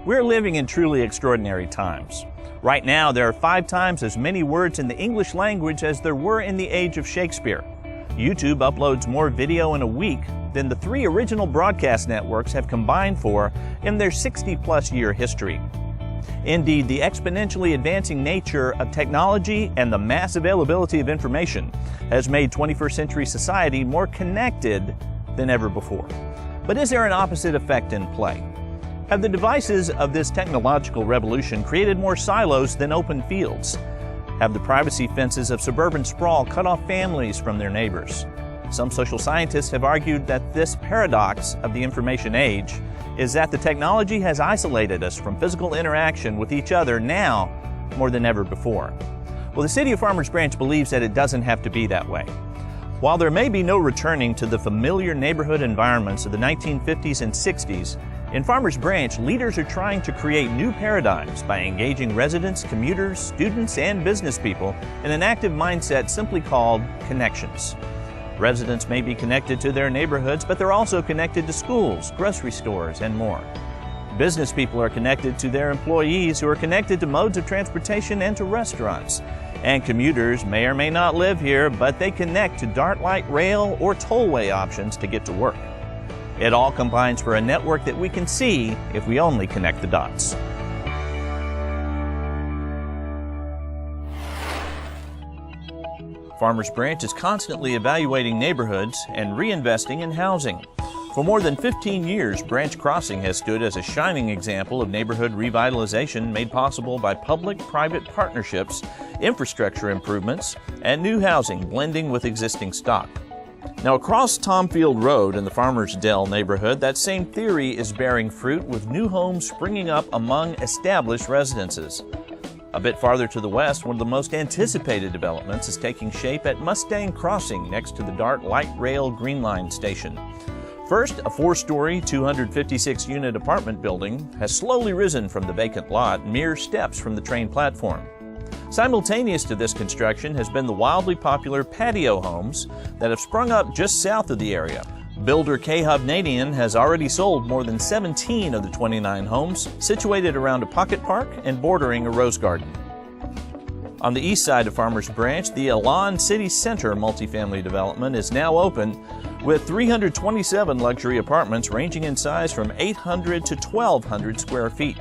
We're living in truly extraordinary times. Right now, there are 5 times as many words in the English language as there were in the age of Shakespeare. YouTube uploads more video in a week than the 3 original broadcast networks have combined for in their 60-plus year history. Indeed, the exponentially advancing nature of technology and the mass availability of information has made 21st century society more connected than ever before. But is there an opposite effect in play? Have the devices of this technological revolution created more silos than open fields? Have the privacy fences of suburban sprawl cut off families from their neighbors? Some social scientists have argued that this paradox of the information age is that the technology has isolated us from physical interaction with each other now more than ever before. Well, the City of Farmers Branch believes that it doesn't have to be that way. While there may be no returning to the familiar neighborhood environments of the 1950s and 60s, in Farmers Branch, leaders are trying to create new paradigms by engaging residents, commuters, students, and business people in an active mindset simply called connections. Residents may be connected to their neighborhoods, but they're also connected to schools, grocery stores, and more. Business people are connected to their employees, who are connected to modes of transportation and to restaurants. And commuters may or may not live here, but they connect to DART light rail or tollway options to get to work. It all combines for a network that we can see if we only connect the dots. Farmers Branch is constantly evaluating neighborhoods and reinvesting in housing. For more than 15 years, Branch Crossing has stood as a shining example of neighborhood revitalization made possible by public-private partnerships, infrastructure improvements, and new housing blending with existing stock. Now, across Tomfield Road in the Farmers Dell neighborhood, that same theory is bearing fruit with new homes springing up among established residences. A bit farther to the west, one of the most anticipated developments is taking shape at Mustang Crossing next to the DART Light Rail Green Line station. First, a 4-story, 256-unit apartment building has slowly risen from the vacant lot, mere steps from the train platform. Simultaneous to this construction has been the wildly popular patio homes that have sprung up just south of the area. Builder K. Hovnanian has already sold more than 17 of the 29 homes, situated around a pocket park and bordering a rose garden. On the east side of Farmers Branch, the Elan City Center multifamily development is now open, with 327 luxury apartments ranging in size from 800 to 1,200 square feet.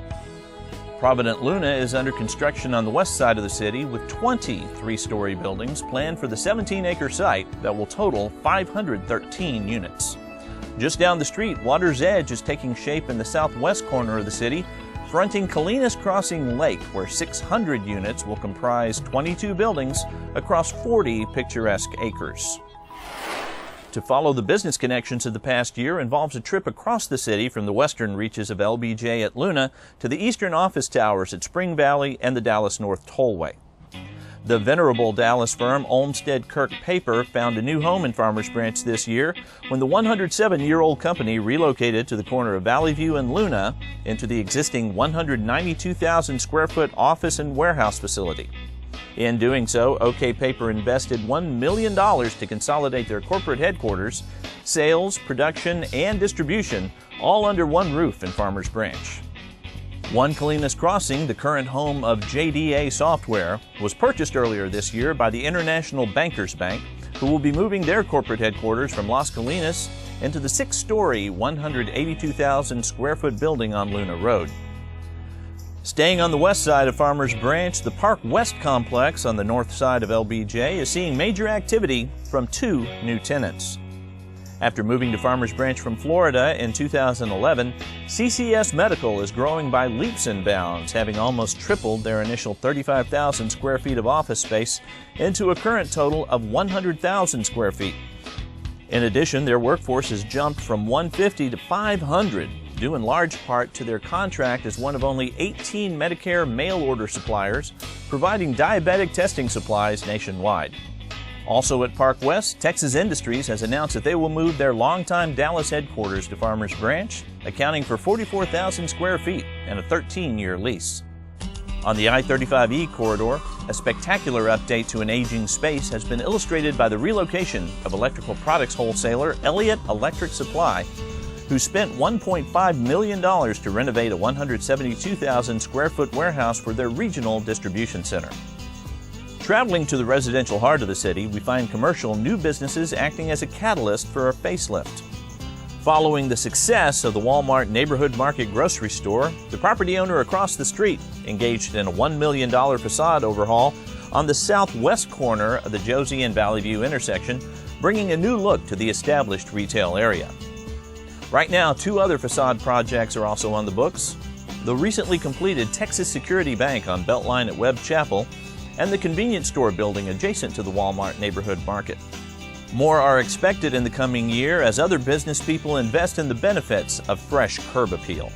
Provident Luna is under construction on the west side of the city, with 20 3-story buildings planned for the 17-acre site that will total 513 units. Just down the street, Water's Edge is taking shape in the southwest corner of the city, fronting Colinas Crossing Lake, where 600 units will comprise 22 buildings across 40 picturesque acres. To follow the business connections of the past year involves a trip across the city from the western reaches of LBJ at Luna to the eastern office towers at Spring Valley and the Dallas North Tollway. The venerable Dallas firm Olmsted Kirk Paper found a new home in Farmers Branch this year when the 107-year-old company relocated to the corner of Valley View and Luna into the existing 192,000 square foot office and warehouse facility. In doing so, OK Paper invested $1 million to consolidate their corporate headquarters, sales, production, and distribution, all under one roof in Farmers Branch. One Colinas Crossing, the current home of JDA Software, was purchased earlier this year by the International Bankers Bank, who will be moving their corporate headquarters from Las Colinas into the 6-story, 182,000 square foot building on Luna Road. Staying on the west side of Farmers Branch, the Park West complex on the north side of LBJ is seeing major activity from 2 new tenants. After moving to Farmers Branch from Florida in 2011, CCS Medical is growing by leaps and bounds, having almost tripled their initial 35,000 square feet of office space into a current total of 100,000 square feet. In addition, their workforce has jumped from 150 to 500, due in large part to their contract as one of only 18 Medicare mail-order suppliers providing diabetic testing supplies nationwide. Also at Park West, Texas Industries has announced that they will move their longtime Dallas headquarters to Farmers Branch, accounting for 44,000 square feet and a 13-year lease. On the I-35E corridor, a spectacular update to an aging space has been illustrated by the relocation of electrical products wholesaler Elliott Electric Supply who spent $1.5 million to renovate a 172,000 square foot warehouse for their regional distribution center. Traveling to the residential heart of the city, we find commercial new businesses acting as a catalyst for a facelift. Following the success of the Walmart Neighborhood Market grocery store, the property owner across the street engaged in a $1 million facade overhaul on the southwest corner of the Josie and Valley View intersection, bringing a new look to the established retail area. Right now, 2 other facade projects are also on the books: the recently completed Texas Security Bank on Beltline at Webb Chapel and the convenience store building adjacent to the Walmart Neighborhood Market. More are expected in the coming year as other business people invest in the benefits of fresh curb appeal.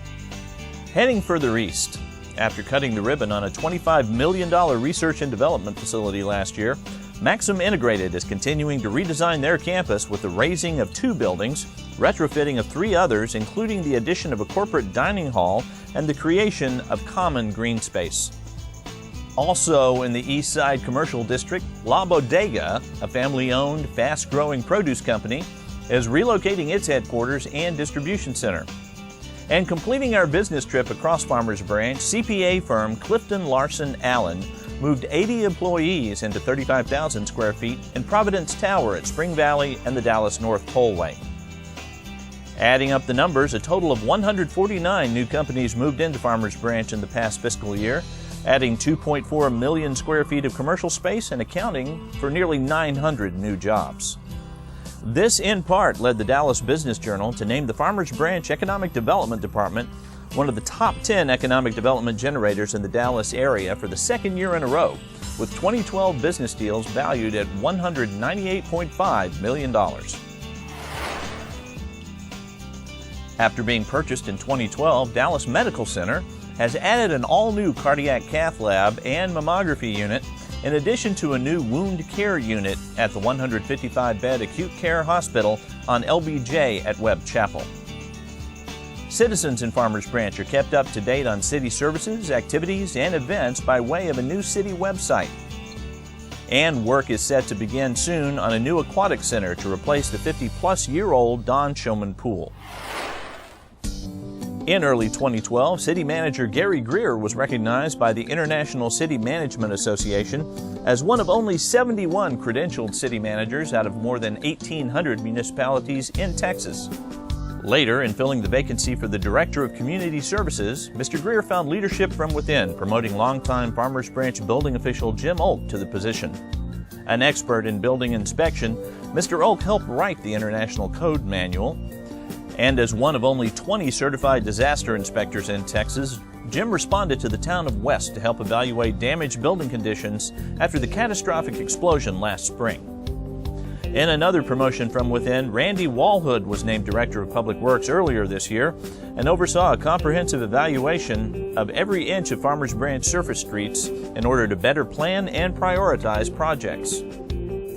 Heading further east, after cutting the ribbon on a $25 million research and development facility last year, Maxim Integrated is continuing to redesign their campus with the raising of 2 buildings, retrofitting of 3 others, including the addition of a corporate dining hall and the creation of common green space. Also in the East Side Commercial District, La Bodega, a family-owned, fast-growing produce company, is relocating its headquarters and distribution center. And completing our business trip across Farmers Branch, CPA firm Clifton Larson Allen moved 80 employees into 35,000 square feet in Providence Tower at Spring Valley and the Dallas North Tollway. Adding up the numbers, a total of 149 new companies moved into Farmers Branch in the past fiscal year, adding 2.4 million square feet of commercial space and accounting for nearly 900 new jobs. This, in part, led the Dallas Business Journal to name the Farmers Branch Economic Development Department one of the top 10 economic development generators in the Dallas area for the 2nd year in a row, with 2012 business deals valued at $198.5 million. After being purchased in 2012, Dallas Medical Center has added an all-new cardiac cath lab and mammography unit, in addition to a new wound care unit at the 155-bed acute care hospital on LBJ at Webb Chapel. Citizens in Farmers Branch are kept up to date on city services, activities, and events by way of a new city website. And work is set to begin soon on a new aquatic center to replace the 50-plus-year-old Don Showman Pool. In early 2012, City Manager Gary Greer was recognized by the International City Management Association as one of only 71 credentialed city managers out of more than 1,800 municipalities in Texas. Later, in filling the vacancy for the Director of Community Services, Mr. Greer found leadership from within, promoting longtime Farmers Branch building official Jim Oak to the position. An expert in building inspection, Mr. Oak helped write the International Code Manual. And as one of only 20 certified disaster inspectors in Texas, Jim responded to the town of West to help evaluate damaged building conditions after the catastrophic explosion last spring. In another promotion from within, Randy Walhood was named Director of Public Works earlier this year and oversaw a comprehensive evaluation of every inch of Farmers Branch surface streets in order to better plan and prioritize projects.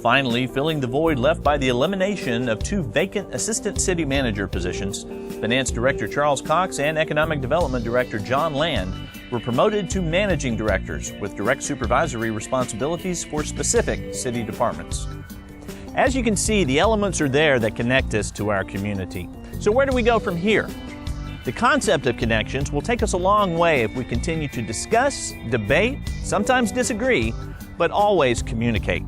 Finally, filling the void left by the elimination of 2 vacant Assistant City Manager positions, Finance Director Charles Cox and Economic Development Director John Land were promoted to Managing Directors with direct supervisory responsibilities for specific city departments. As you can see, the elements are there that connect us to our community. So where do we go from here? The concept of connections will take us a long way if we continue to discuss, debate, sometimes disagree, but always communicate.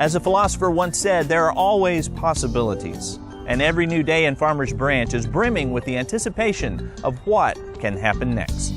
As a philosopher once said, there are always possibilities, and every new day in Farmers Branch is brimming with the anticipation of what can happen next.